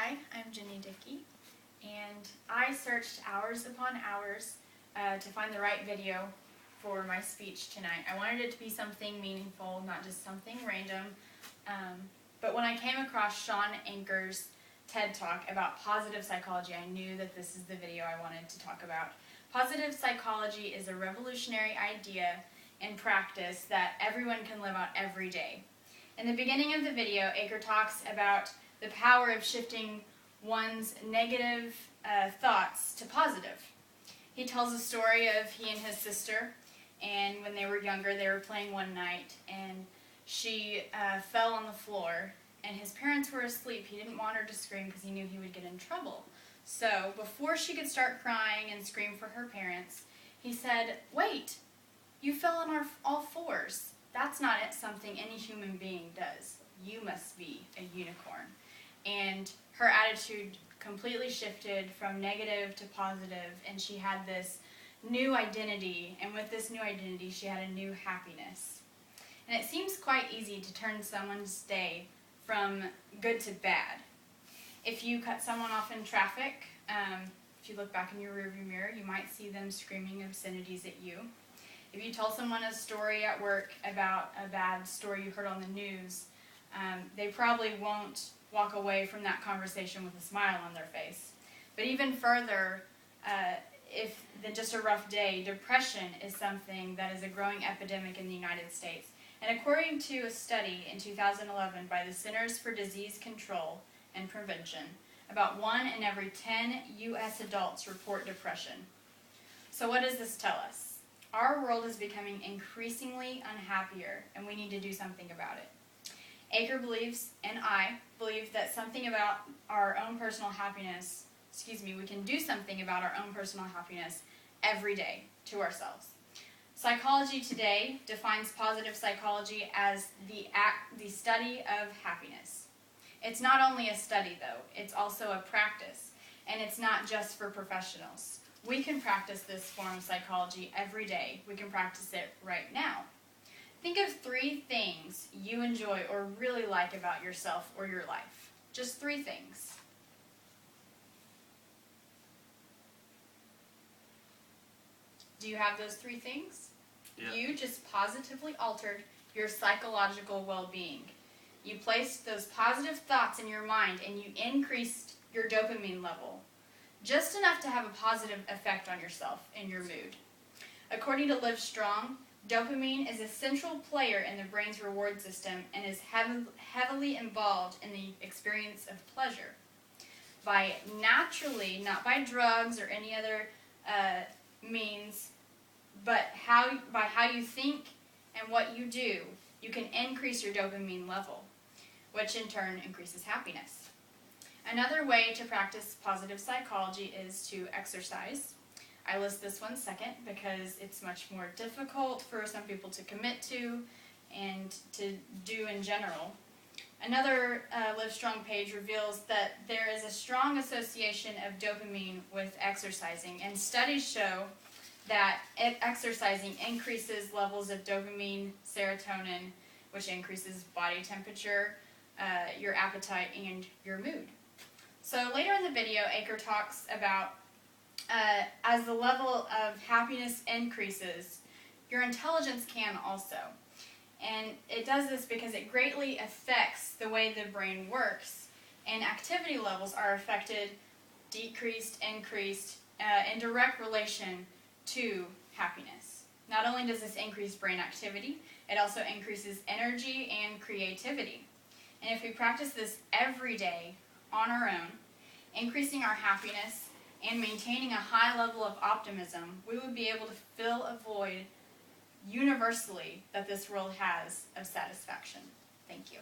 Hi, I'm JDickey, and I searched hours upon hours to find the right video for my speech tonight. I wanted it to be something meaningful, not just something random. But when I came across Sean Anker's TED Talk about positive psychology, I knew that this is the video I wanted to talk about. Positive psychology is a revolutionary idea and practice that everyone can live out every day. In the beginning of the video, Aker talks about the power of shifting one's negative thoughts to positive. He tells a story of he and his sister, and when they were younger, they were playing one night, and she fell on the floor, and his parents were asleep. He didn't want her to scream because he knew he would get in trouble. So before she could start crying and scream for her parents, he said, "Wait, you fell on all fours. That's not something any human being does. You must be a unicorn." And her attitude completely shifted from negative to positive, and she had this new identity, and with this new identity she had a new happiness. And it seems quite easy to turn someone's day from good to bad. If you cut someone off in traffic, if you look back in your rearview mirror, you might see them screaming obscenities at you. If you tell someone a story at work about a bad story you heard on the news, they probably won't walk away from that conversation with a smile on their face. But even further, if than just a rough day, depression is something that is a growing epidemic in the United States. And according to a study in 2011 by the Centers for Disease Control and Prevention, about 1 in every 10 U.S. adults report depression. So what does this tell us? Our world is becoming increasingly unhappier, and we need to do something about it. Aker believes, and I believe, that something about our own personal happiness, we can do something about our own personal happiness every day to ourselves. Psychology today defines positive psychology as the study of happiness. It's not only a study, though, it's also a practice, and it's not just for professionals. We can practice this form of psychology every day. We can practice it right now. Think of 3 things you enjoy or really like about yourself or your life. Just 3 things. Do you have those 3 things? Yeah. You just positively altered your psychological well-being. You placed those positive thoughts in your mind and you increased your dopamine level. Just enough to have a positive effect on yourself and your mood. According to Live Strong, dopamine is a central player in the brain's reward system and is heavily involved in the experience of pleasure. By naturally, not by drugs or any other means, but by how you think and what you do, you can increase your dopamine level, which in turn increases happiness. Another way to practice positive psychology is to exercise. I list this one second because it's much more difficult for some people to commit to and to do in general. Another Live Strong page reveals that there is a strong association of dopamine with exercising, and studies show that exercising increases levels of dopamine, serotonin, which increases body temperature, your appetite, and your mood. So later in the video, Aker talks about as the level of happiness increases, your intelligence can also. And it does this because it greatly affects the way the brain works, and activity levels are affected, decreased, increased, in direct relation to happiness. Not only does this increase brain activity, it also increases energy and creativity. And if we practice this every day on our own, increasing our happiness and maintaining a high level of optimism, we would be able to fill a void universally that this world has of satisfaction. Thank you.